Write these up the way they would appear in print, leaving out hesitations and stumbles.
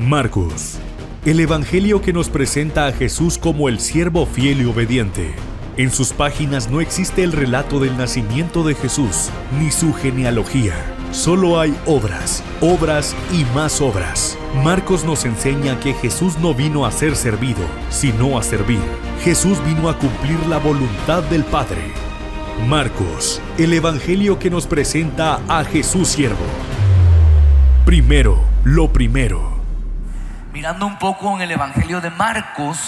Marcos, el evangelio que nos presenta a Jesús como el siervo fiel y obediente. En sus páginas no existe el relato del nacimiento de Jesús, ni su genealogía. Solo hay obras, obras y más obras. Marcos nos enseña que Jesús no vino a ser servido, sino a servir. Jesús vino a cumplir la voluntad del Padre. Marcos, el evangelio que nos presenta a Jesús siervo. Primero, lo primero. Mirando un poco en el evangelio de Marcos,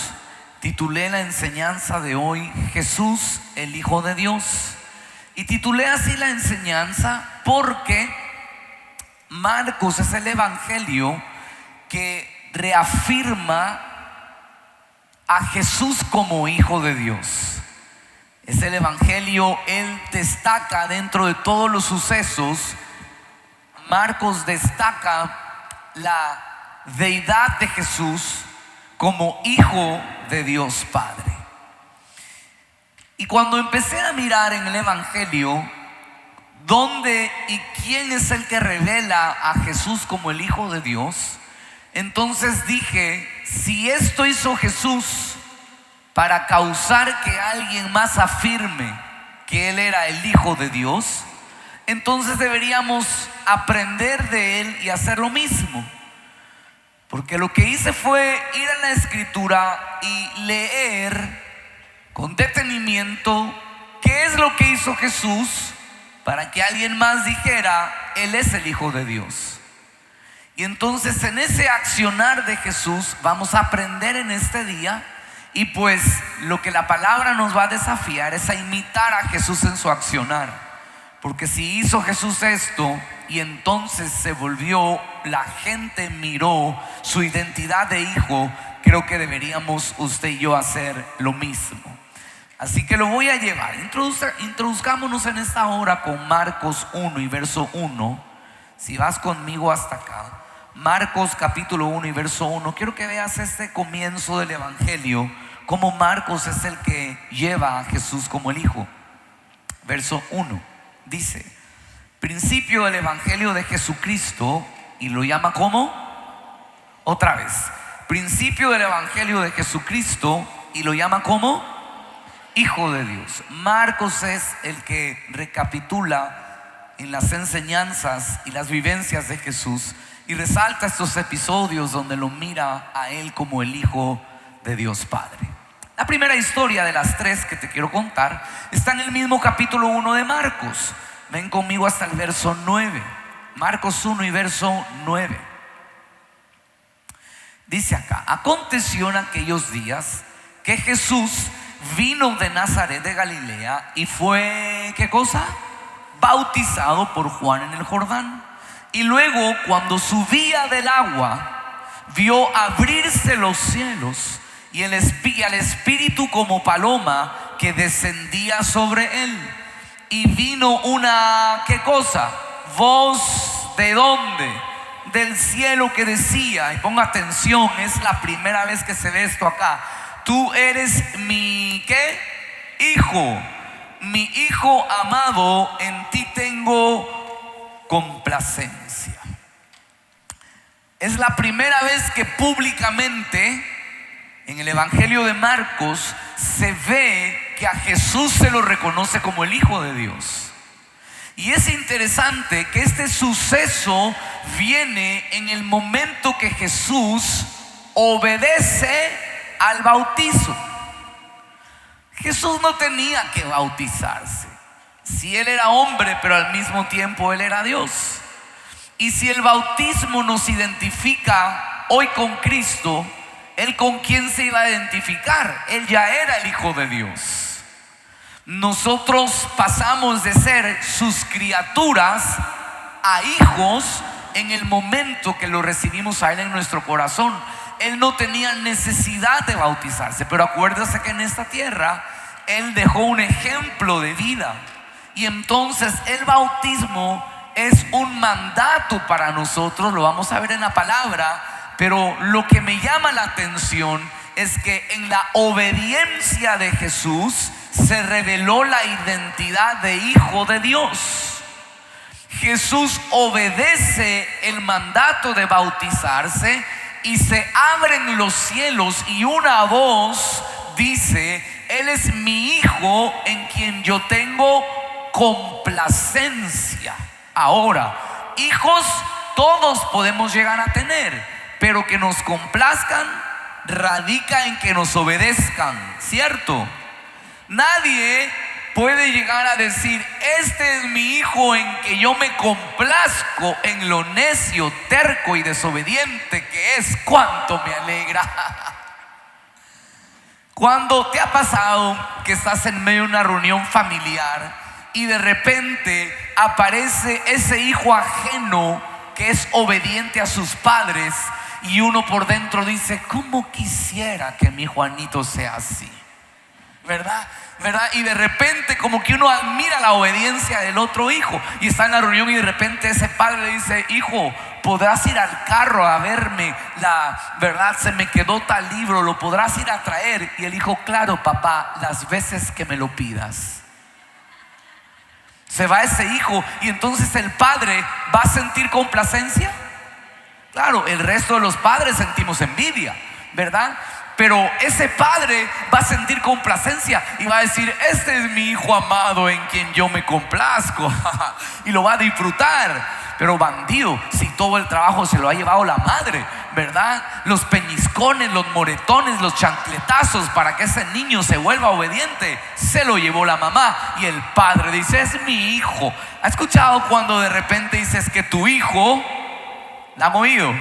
titulé la enseñanza de hoy Jesús, el Hijo de Dios. Y titulé así la enseñanza porque Marcos es el evangelio que reafirma a Jesús como Hijo de Dios. Es el evangelio, él destaca dentro de todos los sucesos. Marcos destaca la deidad de Jesús como Hijo de Dios Padre. Y cuando empecé a mirar en el evangelio dónde y quién es el que revela a Jesús como el Hijo de Dios, entonces dije, si esto hizo Jesús para causar que alguien más afirme que Él era el Hijo de Dios, entonces deberíamos aprender de Él y hacer lo mismo. Porque lo que hice fue ir a la Escritura y leer con detenimiento qué es lo que hizo Jesús para que alguien más dijera, Él es el Hijo de Dios. Y entonces en ese accionar de Jesús vamos a aprender en este día. Y pues lo que la palabra nos va a desafiar es a imitar a Jesús en su accionar. Porque si hizo Jesús esto y entonces se volvió, la gente miró su identidad de hijo, creo que deberíamos usted y yo hacer lo mismo. Así que lo voy a llevar. Introduzcámonos en esta hora con Marcos 1 y verso 1. Si vas conmigo hasta acá, Marcos capítulo 1 y verso 1. Quiero que veas este comienzo del evangelio, cómo Marcos es el que lleva a Jesús como el Hijo. Verso 1 dice: principio del evangelio de Jesucristo, y lo llama ¿cómo? Otra vez, principio del evangelio de Jesucristo, y lo llama ¿cómo? Hijo de Dios. Marcos es el que recapitula en las enseñanzas y las vivencias de Jesús y resalta estos episodios donde lo mira a Él como el Hijo de Dios Padre. La primera historia de las tres que te quiero contar está en el mismo capítulo 1 de Marcos. Ven conmigo hasta el verso 9. Marcos 1 y verso 9. Dice acá: aconteció en aquellos días que Jesús vino de Nazaret de Galilea y fue, ¿qué cosa? Bautizado por Juan en el Jordán. Y luego, cuando subía del agua, vio abrirse los cielos y al Espíritu como paloma que descendía sobre él. Y vino una, ¿qué cosa? Voz, ¿de dónde? Del cielo, que decía, y ponga atención, es la primera vez que se ve esto acá: tú eres mi, ¿qué? Hijo, mi Hijo amado, en ti tengo complacencia. Es la primera vez que públicamente en el evangelio de Marcos se ve que a Jesús se lo reconoce como el Hijo de Dios. Y es interesante que este suceso viene en el momento que Jesús obedece al bautizo. Jesús no tenía que bautizarse si Él era hombre, pero al mismo tiempo Él era Dios. Y si el bautismo nos identifica hoy con Cristo, ¿Él con quién se iba a identificar? Él ya era el Hijo de Dios. Nosotros pasamos de ser sus criaturas a hijos en el momento que lo recibimos a Él en nuestro corazón. Él no tenía necesidad de bautizarse, pero acuérdese que en esta tierra Él dejó un ejemplo de vida. Y entonces el bautismo es un mandato para nosotros, lo vamos a ver en la palabra. Pero lo que me llama la atención es que en la obediencia de Jesús se reveló la identidad de Hijo de Dios. Jesús obedece el mandato de bautizarse y se abren los cielos y una voz dice: Él es mi hijo en quien yo tengo complacencia. Ahora, hijos todos podemos llegar a tener, pero que nos complazcan radica en que nos obedezcan, ¿cierto? Nadie puede llegar a decir: este es mi hijo en que yo me complazco, en lo necio, terco y desobediente que es. ¿Cuánto me alegra? Cuando te ha pasado que estás en medio de una reunión familiar y de repente aparece ese hijo ajeno que es obediente a sus padres, y uno por dentro dice: ¿cómo quisiera que mi Juanito sea así? ¿Verdad? Y de repente como que uno admira la obediencia del otro hijo, y está en la reunión y de repente ese padre le dice: hijo, ¿podrás ir al carro a verme? ¿Verdad? Se me quedó tal libro, ¿lo podrás ir a traer? Y el hijo: claro, papá, las veces que me lo pidas. Se va ese hijo y entonces el padre va a sentir complacencia. Claro, el resto de los padres sentimos envidia, ¿verdad? Pero ese padre va a sentir complacencia y va a decir: este es mi hijo amado en quien yo me complazco. Y lo va a disfrutar. Pero bandido, si todo el trabajo se lo ha llevado la madre, ¿verdad? Los peñiscones, los moretones, los chancletazos para que ese niño se vuelva obediente, se lo llevó la mamá. Y el padre dice: es mi hijo. ¿Ha escuchado cuando de repente dices que tu hijo la ha movido?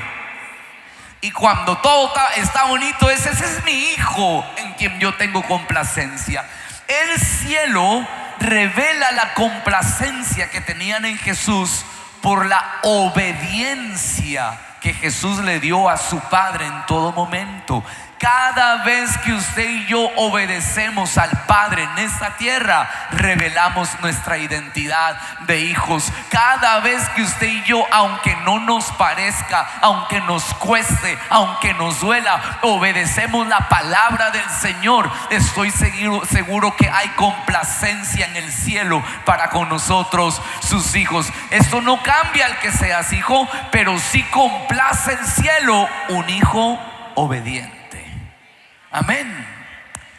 Y cuando todo está bonito, ese es mi hijo en quien yo tengo complacencia. El cielo revela la complacencia que tenían en Jesús por la obediencia que Jesús le dio a su Padre en todo momento. Cada vez que usted y yo obedecemos al Padre en esta tierra, revelamos nuestra identidad de hijos. Cada vez que usted y yo, aunque no nos parezca, aunque nos cueste, aunque nos duela, obedecemos la palabra del Señor, estoy seguro que hay complacencia en el cielo para con nosotros, sus hijos. Esto no cambia al que seas hijo, pero sí complace el cielo un hijo obediente. Amén.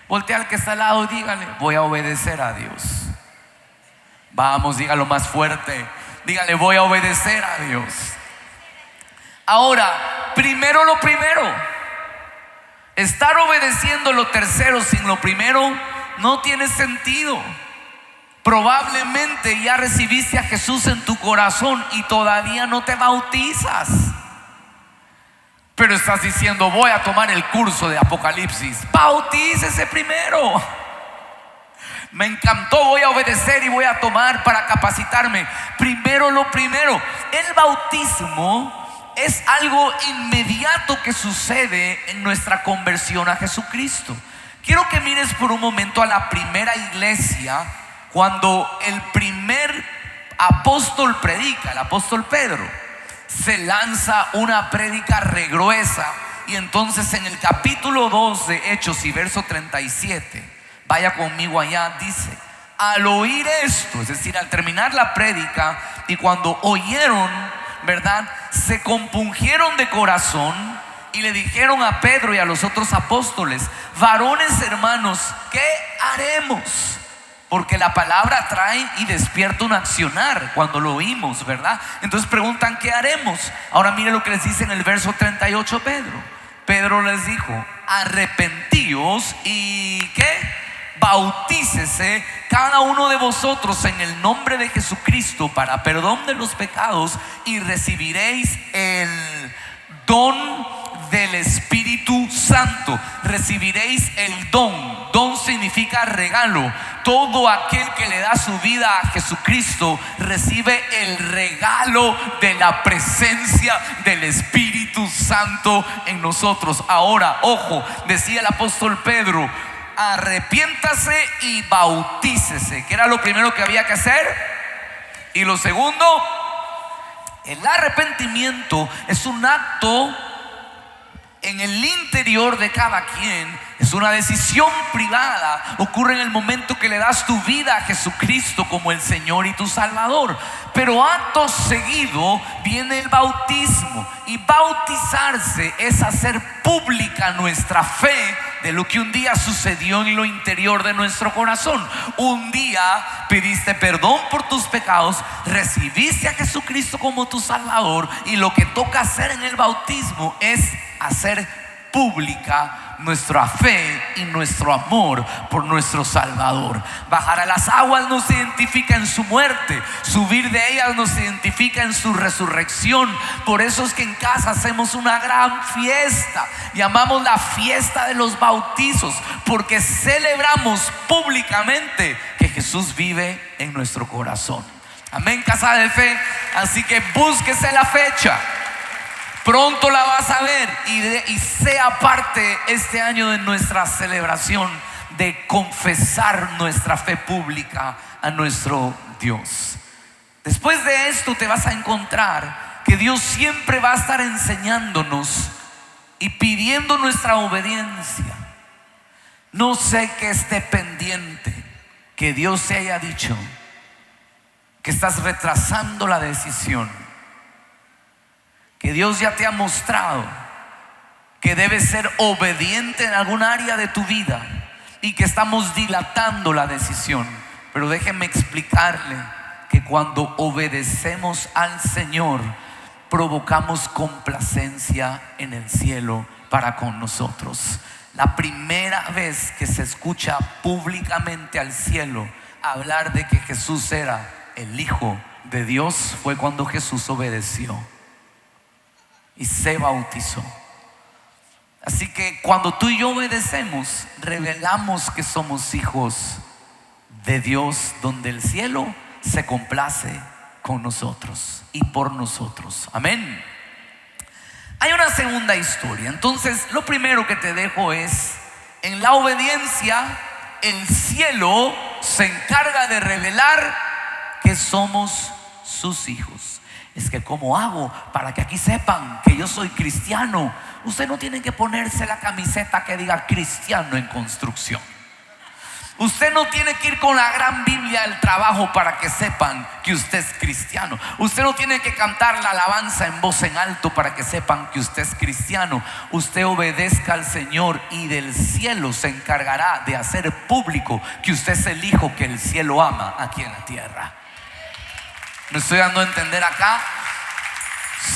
Voltea al que está al lado y dígale: voy a obedecer a Dios. Vamos, dígalo más fuerte. Dígale: voy a obedecer a Dios. Ahora, primero lo primero. Estar obedeciendo lo tercero sin lo primero no tiene sentido. Probablemente ya recibiste a Jesús en tu corazón y todavía no te bautizas, pero estás diciendo: voy a tomar el curso de Apocalipsis. Bautícese primero. Me encantó, voy a obedecer y voy a tomar para capacitarme. Primero lo primero. El bautismo es algo inmediato que sucede en nuestra conversión a Jesucristo. Quiero que mires por un momento a la primera iglesia, cuando el primer apóstol predica, el apóstol Pedro. Se lanza una prédica regruesa, y entonces en el capítulo 2 de Hechos y verso 37, vaya conmigo allá, dice: al oír esto, es decir, al terminar la prédica, y cuando oyeron, ¿verdad?, se compungieron de corazón y le dijeron a Pedro y a los otros apóstoles: varones hermanos, ¿qué haremos? Porque la palabra trae y despierta un accionar cuando lo oímos, ¿verdad? Entonces preguntan: ¿qué haremos? Ahora mire lo que les dice en el verso 38 Pedro. Pedro les dijo: arrepentíos y ¿qué? Bautícese cada uno de vosotros en el nombre de Jesucristo para perdón de los pecados, y recibiréis el don del Espíritu Santo. Recibiréis el don. Don significa regalo. Todo aquel que le da su vida a Jesucristo recibe el regalo de la presencia del Espíritu Santo en nosotros. Ahora, ojo, decía el apóstol Pedro: arrepiéntase y bautícese. ¿Qué era lo primero que había que hacer? Y lo segundo, el arrepentimiento es un acto en el interior de cada quien, Es una decisión privada. Ocurre en el momento que le das tu vida a Jesucristo como el Señor y tu Salvador. Pero acto seguido viene el bautismo. Y bautizarse es hacer pública nuestra fe de lo que un día sucedió en lo interior de nuestro corazón. Un día pediste perdón por tus pecados, recibiste a Jesucristo como tu Salvador, y lo que toca hacer en el bautismo es hacer pública nuestra fe y nuestro amor por nuestro Salvador. Bajar a las aguas nos identifica en su muerte, subir de ellas nos identifica en su resurrección. Por eso es que en casa hacemos una gran fiesta, llamamos la fiesta de los bautizos, porque celebramos públicamente que Jesús vive en nuestro corazón. Amén, casa de fe. Así que búsquese la fecha. Pronto la vas a ver y sea parte este año de nuestra celebración de confesar nuestra fe pública a nuestro Dios. Después de esto te vas a encontrar que Dios siempre va a estar enseñándonos y pidiendo nuestra obediencia. No sé qué esté pendiente que Dios te haya dicho que estás retrasando la decisión, que Dios ya te ha mostrado que debes ser obediente en algún área de tu vida y que estamos dilatando la decisión. Pero déjenme explicarle que cuando obedecemos al Señor, provocamos complacencia en el cielo para con nosotros. La primera vez que se escucha públicamente al cielo hablar de que Jesús era el Hijo de Dios fue cuando Jesús obedeció y se bautizó. Así que cuando tú y yo obedecemos, revelamos que somos hijos de Dios, donde el cielo se complace con nosotros y por nosotros. Amén. Hay una segunda historia. Entonces, lo primero que te dejo es: en la obediencia, el cielo se encarga de revelar que somos sus hijos. Es que ¿cómo hago para que aquí sepan que yo soy cristiano? Usted no tiene que ponerse la camiseta que diga cristiano en construcción. Usted no tiene que ir con la gran Biblia del trabajo para que sepan que usted es cristiano. Usted no tiene que cantar la alabanza en voz en alto para que sepan que usted es cristiano. Usted obedezca al Señor y del cielo se encargará de hacer público que usted es el hijo que el cielo ama aquí en la tierra. ¿Me estoy dando a entender acá?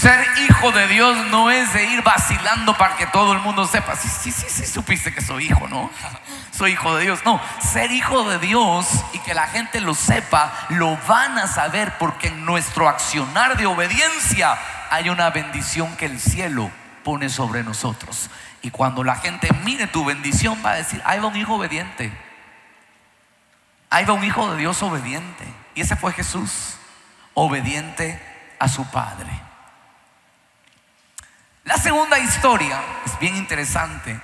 Ser hijo de Dios no es de ir vacilando para que todo el mundo sepa. Sí, supiste que soy hijo, ¿no? Soy hijo de Dios. No, ser hijo de Dios y que la gente lo sepa, lo van a saber porque en nuestro accionar de obediencia hay una bendición que el cielo pone sobre nosotros. Y cuando la gente mire tu bendición va a decir: ahí va un hijo obediente, ahí va un hijo de Dios obediente. Y ese fue Jesús, obediente a su Padre. La segunda historia es bien interesante.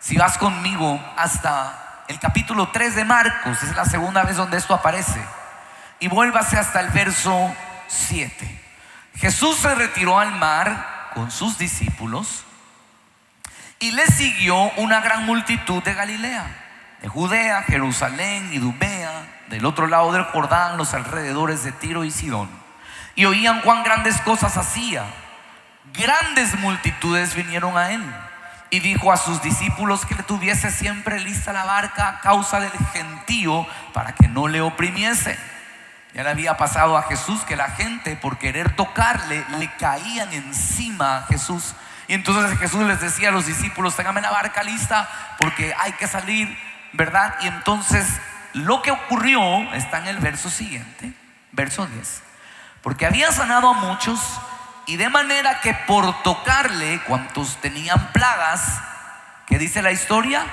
Si vas conmigo hasta el capítulo 3 de Marcos, es la segunda vez donde esto aparece, y vuélvase hasta el verso 7. Jesús se retiró al mar con sus discípulos y le siguió una gran multitud de Galilea, de Judea, Jerusalén, Idumea, del otro lado del Jordán, los alrededores de Tiro y Sidón, y oían cuán grandes cosas hacía. Grandes multitudes vinieron a él y dijo a sus discípulos que le tuviese siempre lista la barca a causa del gentío, para que no le oprimiese. Ya le había pasado a Jesús que la gente, por querer tocarle, le caían encima a Jesús. Y entonces Jesús les decía a los discípulos: ténganme la barca lista porque hay que salir, ¿verdad? Y entonces lo que ocurrió está en el verso siguiente, verso 10. Porque había sanado a muchos, y de manera que por tocarle, cuantos tenían plagas, ¿qué dice la historia?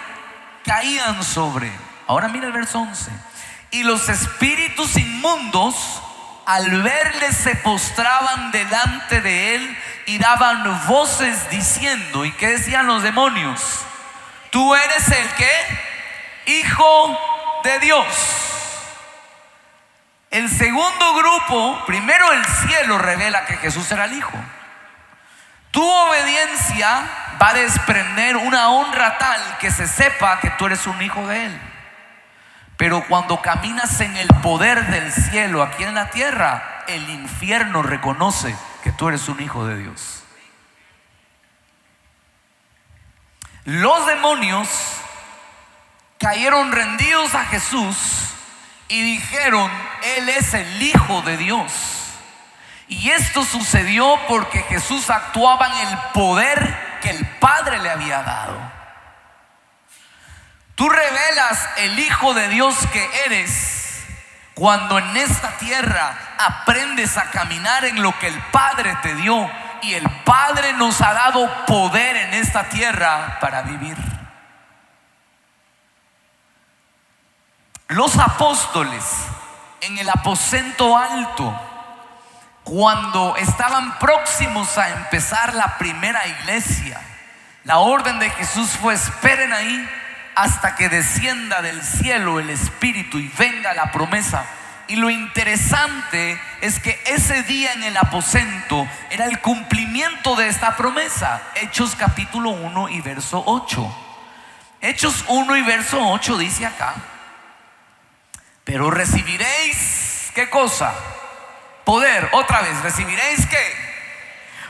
Caían sobre él. Ahora mira el verso 11. Y los espíritus inmundos, al verle, se postraban delante de él y daban voces diciendo. ¿Y qué decían los demonios? Tú eres el ¿qué? Hijo de Dios. El segundo grupo, primero el cielo revela que Jesús era el Hijo. Tu obediencia va a desprender una honra tal que se sepa que tú eres un hijo de Él. Pero cuando caminas en el poder del cielo aquí en la tierra, el infierno reconoce que tú eres un hijo de Dios. Los demonios cayeron rendidos a Jesús y dijeron: Él es el Hijo de Dios. Y esto sucedió porque Jesús actuaba en el poder que el Padre le había dado. Tú revelas el Hijo de Dios que eres cuando en esta tierra aprendes a caminar en lo que el Padre te dio. Y el Padre nos ha dado poder en esta tierra para vivir. Los apóstoles en el aposento alto, cuando estaban próximos a empezar la primera iglesia, la orden de Jesús fue: esperen ahí hasta que descienda del cielo el Espíritu y venga la promesa. Y lo interesante es que ese día en el aposento era el cumplimiento de esta promesa. Hechos capítulo 1 y verso 8. Hechos 1 y verso 8 dice acá: pero recibiréis, ¿qué cosa? Poder. Otra vez, ¿recibiréis qué?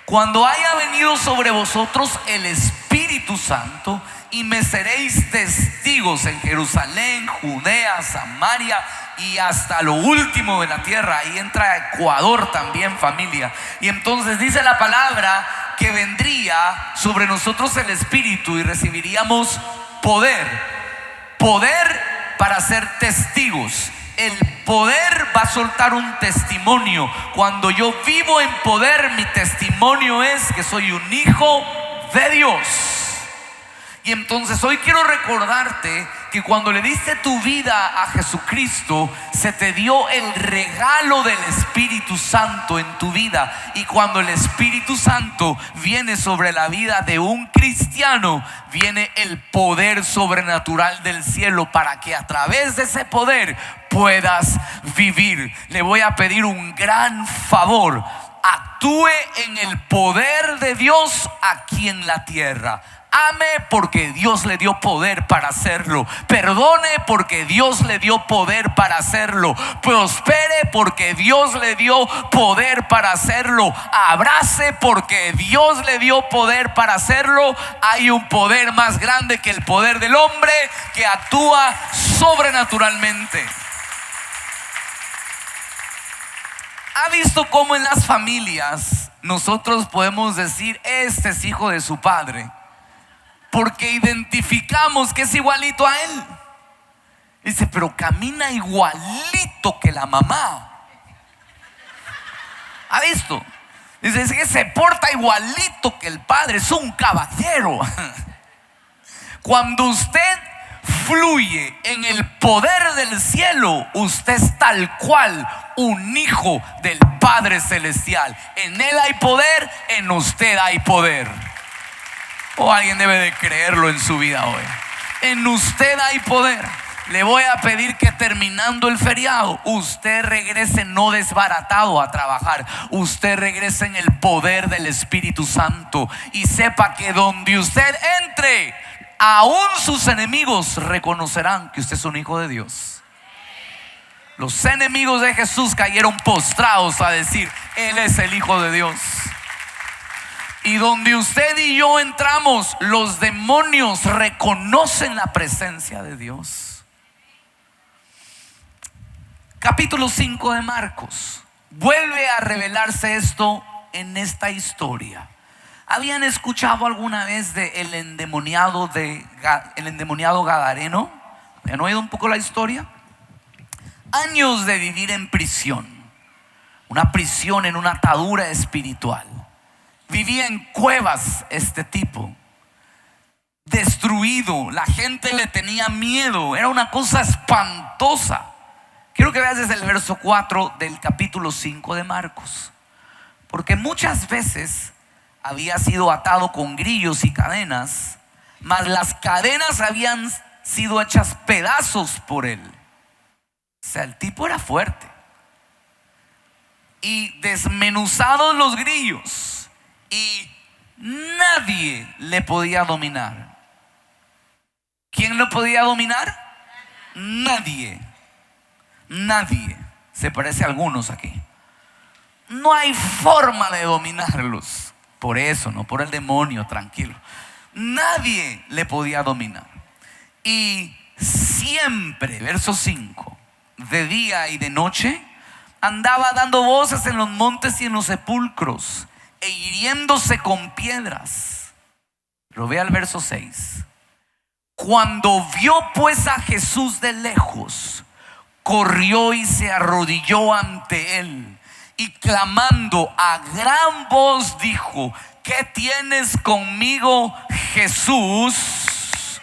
Cuando haya venido sobre vosotros el Espíritu Santo, y me seréis testigos en Jerusalén, Judea, Samaria y hasta lo último de la tierra. Ahí entra Ecuador también, familia. Y entonces dice la palabra que vendría sobre nosotros el Espíritu y recibiríamos poder. Poder para ser testigos. El poder va a soltar un testimonio. Cuando yo vivo en poder, mi testimonio es que soy un hijo de Dios. Y entonces hoy quiero recordarte que cuando le diste tu vida a Jesucristo, se te dio el regalo del Espíritu Santo en tu vida. Y cuando el Espíritu Santo viene sobre la vida de un cristiano, viene el poder sobrenatural del cielo para que a través de ese poder puedas vivir. Le voy a pedir un gran favor: actúe en el poder de Dios aquí en la tierra. Ame porque Dios le dio poder para hacerlo. Perdone porque Dios le dio poder para hacerlo. Prospere porque Dios le dio poder para hacerlo. Abrace porque Dios le dio poder para hacerlo. Hay un poder más grande que el poder del hombre que actúa sobrenaturalmente. ¿Ha visto cómo en las familias nosotros podemos decir: este es hijo de su padre? Porque identificamos que es igualito a él. Dice: pero camina igualito que la mamá. ¿Ha visto? Dice: es que se porta igualito que el padre, es un caballero. Cuando usted fluye en el poder del cielo, usted es tal cual un hijo del Padre Celestial. En él hay poder, en usted hay poder. O alguien debe de creerlo en su vida hoy. En usted hay poder. Le voy a pedir que terminando el feriado, usted regrese no desbaratado a trabajar. Usted regrese en el poder del Espíritu Santo. Y sepa que donde usted entre, aún sus enemigos reconocerán que usted es un hijo de Dios. Los enemigos de Jesús cayeron postrados a decir: Él es el Hijo de Dios. Y donde usted y yo entramos, los demonios reconocen la presencia de Dios. Capítulo 5 de Marcos. Vuelve a revelarse esto en esta historia. ¿Habían escuchado alguna vez de el endemoniado gadareno? ¿Han oído un poco la historia? Años de vivir en prisión. Una prisión en una atadura espiritual. Vivía en cuevas este tipo, destruido. La gente le tenía miedo. Era una cosa espantosa. Quiero que veas desde el verso 4 del capítulo 5 de Marcos. Porque muchas veces había sido atado con grillos y cadenas, mas las cadenas habían sido hechas pedazos por él. O sea, el tipo era fuerte. Y desmenuzados los grillos y nadie le podía dominar. ¿Quién lo podía dominar? Nadie. Nadie. Se parece a algunos aquí. No hay forma de dominarlos. Por eso, no por el demonio, tranquilo. Nadie le podía dominar. Y siempre, verso 5, de día y de noche, andaba dando voces en los montes y en los sepulcros, e hiriéndose con piedras. Pero vea el verso 6. Cuando vio pues a Jesús de lejos, corrió y se arrodilló ante él, y clamando a gran voz dijo: ¿qué tienes conmigo, Jesús?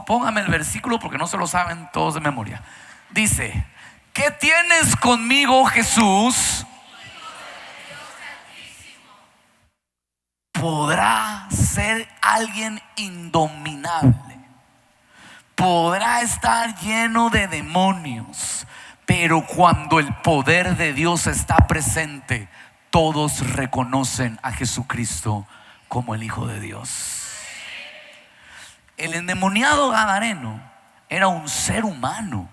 Póngame el versículo porque no se lo saben todos de memoria. Dice: ¿qué tienes conmigo, Jesús? Podrá ser alguien indominable, podrá estar lleno de demonios, pero cuando el poder de Dios está presente, todos reconocen a Jesucristo como el Hijo de Dios. El endemoniado gadareno era un ser humano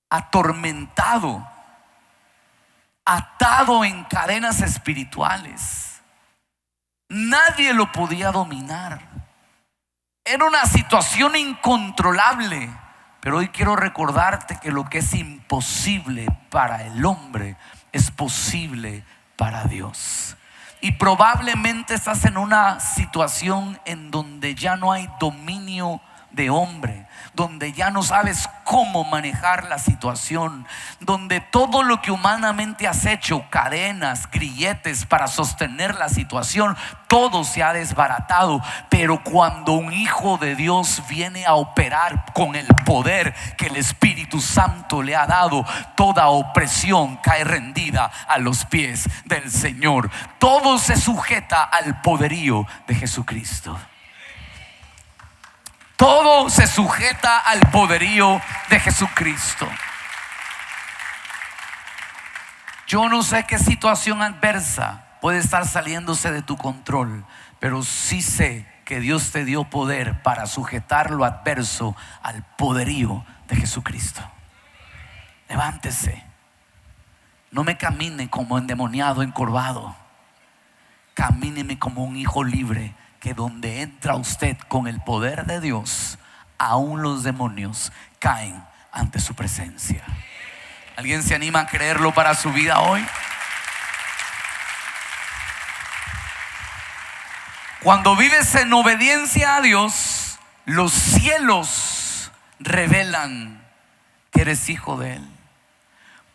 atormentado, atado en cadenas espirituales. Nadie lo podía dominar. Era una situación incontrolable. Pero hoy quiero recordarte que lo que es imposible para el hombre es posible para Dios. Y probablemente estás en una situación en donde ya no hay dominio de hombre, donde ya no sabes cómo manejar la situación, donde todo lo que humanamente has hecho, cadenas, grilletes para sostener la situación, todo se ha desbaratado. Pero cuando un hijo de Dios viene a operar con el poder que el Espíritu Santo le ha dado, toda opresión cae rendida a los pies del Señor. Todo se sujeta al poderío de Jesucristo. Todo se sujeta al poderío de Jesucristo. Yo no sé qué situación adversa puede estar saliéndose de tu control, pero sí sé que Dios te dio poder para sujetar lo adverso al poderío de Jesucristo. Levántese. No me camine como endemoniado, encorvado. Camíneme como un hijo libre, que donde entra usted con el poder de Dios, aún los demonios caen ante su presencia. ¿Alguien se anima a creerlo para su vida hoy? Cuando vives en obediencia a Dios, los cielos revelan que eres hijo de Él.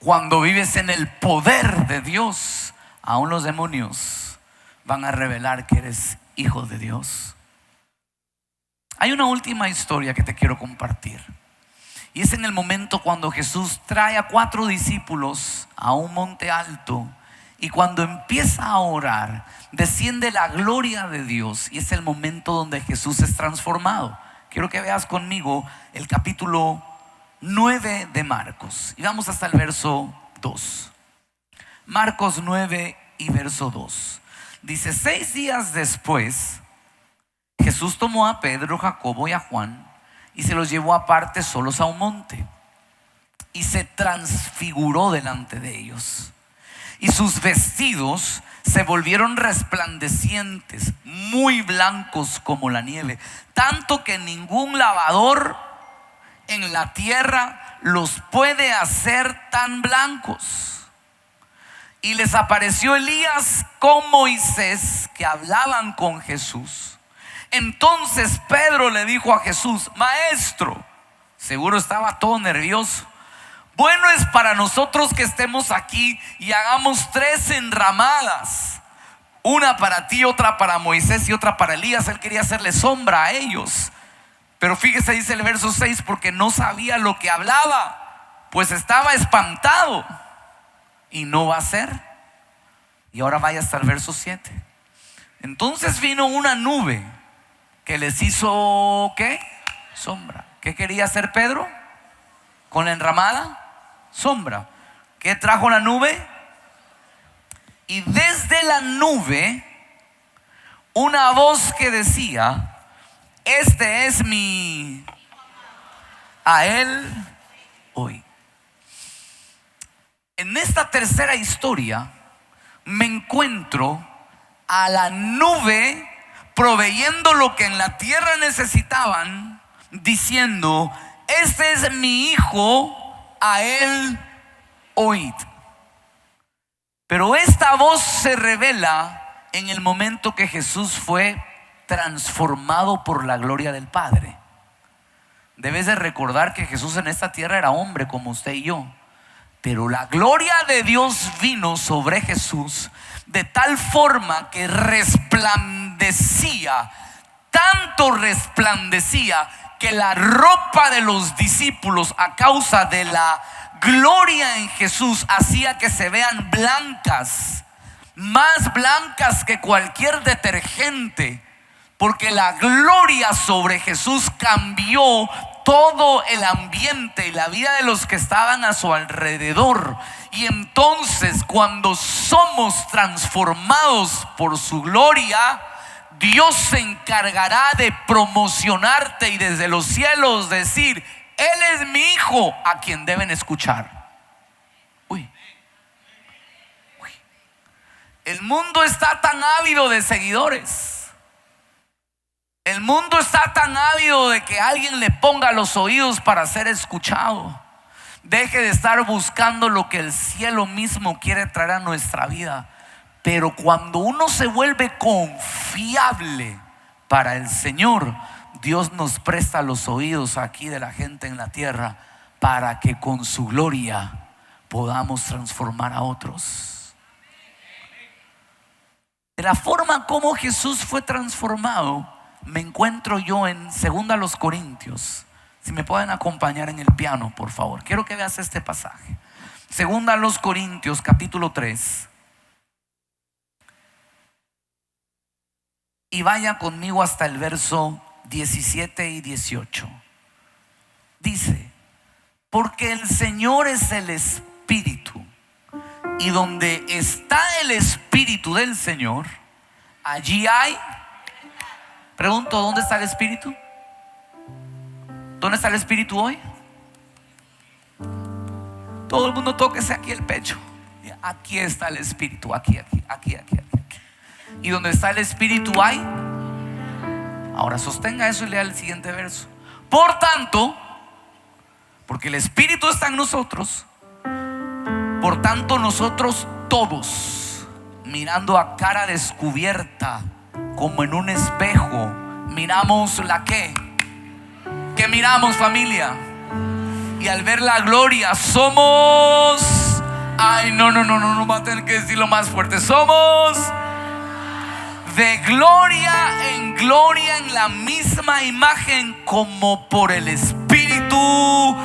Cuando vives en el poder de Dios, aún los demonios van a revelar que eres hijo de Dios. Hay una última historia que te quiero compartir, y es en el momento cuando Jesús trae a 4 discípulos a un monte alto, y cuando empieza a orar, desciende la gloria de Dios, y es el momento donde Jesús es transformado. Quiero que veas conmigo el capítulo 9 de Marcos, y vamos hasta el verso 2. Marcos 9 y verso 2. Dice: 6 días después, Jesús tomó a Pedro, Jacobo y a Juan y se los llevó aparte solos a un monte, y se transfiguró delante de ellos, y sus vestidos se volvieron resplandecientes, muy blancos como la nieve, tanto que ningún lavador en la tierra los puede hacer tan blancos. Y les apareció Elías con Moisés, que hablaban con Jesús. Entonces Pedro le dijo a Jesús: Maestro, seguro estaba todo nervioso, bueno es para nosotros que estemos aquí y hagamos 3 enramadas, una para ti, otra para Moisés y otra para Elías. Él quería hacerle sombra a ellos. Pero fíjese, dice el verso 6, porque no sabía lo que hablaba, pues estaba espantado. Y no va a ser. Y ahora vaya hasta el verso 7. Entonces vino una nube que les hizo ¿qué? Sombra. ¿Qué quería hacer Pedro con la enramada? Sombra. ¿Qué trajo la nube? Y desde la nube, una voz que decía: este es mi, a él oí. En esta tercera historia me encuentro a la nube proveyendo lo que en la tierra necesitaban, diciendo: este es mi hijo, a él oíd. Pero esta voz se revela en el momento que Jesús fue transformado por la gloria del Padre. Debes de recordar que Jesús en esta tierra era hombre como usted y yo, pero la gloria de Dios vino sobre Jesús de tal forma que resplandecía, tanto resplandecía que la ropa de los discípulos, a causa de la gloria en Jesús, hacía que se vean blancas, más blancas que cualquier detergente, porque la gloria sobre Jesús cambió todo el ambiente y la vida de los que estaban a su alrededor. Y entonces, cuando somos transformados por su gloria, Dios se encargará de promocionarte y desde los cielos decir: Él es mi hijo, a quien deben escuchar. Uy. El mundo está tan ávido de seguidores. El mundo está tan ávido de que alguien le ponga los oídos para ser escuchado. Deje de estar buscando lo que el cielo mismo quiere traer a nuestra vida. Pero cuando uno se vuelve confiable para el Señor, Dios nos presta los oídos aquí de la gente en la tierra para que con su gloria podamos transformar a otros. De la forma como Jesús fue transformado, me encuentro yo en 2 Corintios. Si me pueden acompañar en el piano, por favor. Quiero que veas este pasaje. 2 Corintios capítulo 3. Y vaya conmigo hasta el verso 17 y 18. Dice: porque el Señor es el Espíritu, y donde está el Espíritu del Señor, allí hay. Pregunto, ¿dónde está el Espíritu? ¿Dónde está el Espíritu hoy? Todo el mundo tóquese aquí el pecho. Aquí está el Espíritu, aquí. Y donde está el Espíritu hay. Ahora sostenga eso y lea el siguiente verso. Por tanto, porque el Espíritu está en nosotros, por tanto nosotros todos, mirando a cara descubierta como en un espejo, miramos la ¿qué miramos, familia? Y al ver la gloria somos, ay, no va a tener que decirlo más fuerte. Somos de gloria en la misma imagen, como por el Espíritu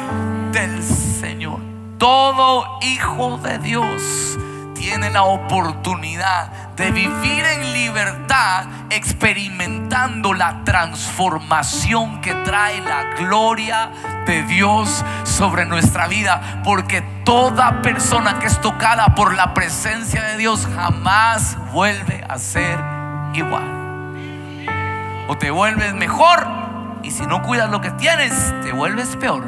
del Señor. Todo hijo de Dios tiene la oportunidad de vivir en libertad, experimentando la transformación que trae la gloria de Dios sobre nuestra vida. Porque toda persona que es tocada por la presencia de Dios jamás vuelve a ser igual. O te vuelves mejor, y si no cuidas lo que tienes, te vuelves peor.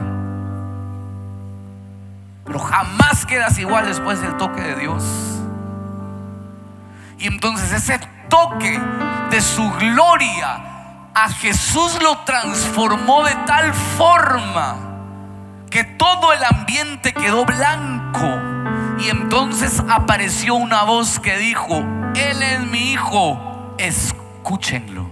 Pero jamás quedas igual después del toque de Dios. Y entonces ese toque de su gloria a Jesús lo transformó de tal forma que todo el ambiente quedó blanco. Y entonces apareció una voz que dijo: Él es mi hijo, escúchenlo.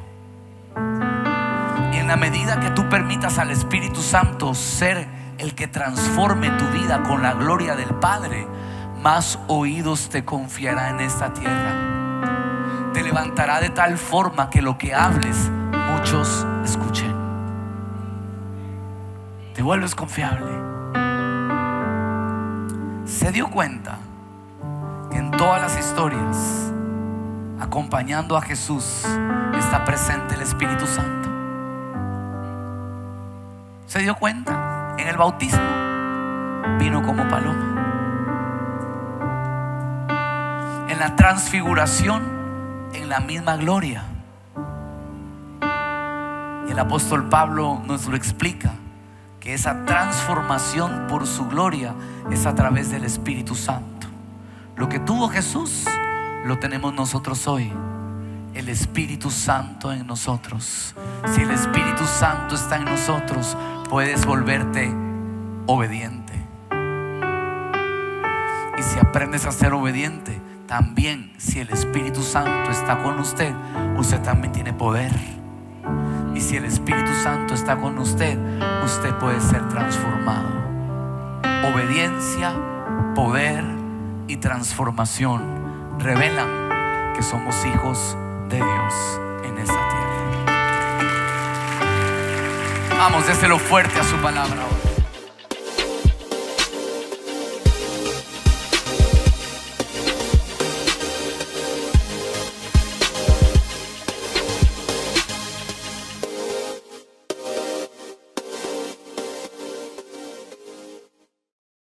Y en la medida que tú permitas al Espíritu Santo ser el que transforme tu vida con la gloria del Padre, más oídos te confiará en esta tierra. Te levantará de tal forma que lo que hables muchos escuchen. Te vuelves confiable. Se dio cuenta que en todas las historias, acompañando a Jesús, está presente el Espíritu Santo. Se dio cuenta. En el bautismo vino como paloma. En en la transfiguración, en la misma gloria. Y el apóstol Pablo nos lo explica, que esa transformación por su gloria es a través del Espíritu Santo. Lo que tuvo Jesús lo tenemos nosotros hoy. El Espíritu Santo en nosotros. Si el Espíritu Santo está en nosotros, puedes volverte obediente. Y si aprendes a ser obediente, también si el Espíritu Santo está con usted, usted también tiene poder. Y si el Espíritu Santo está con usted, usted puede ser transformado. Obediencia, poder y transformación revelan que somos hijos de Dios en esta tierra. Vamos, déselo fuerte a su palabra.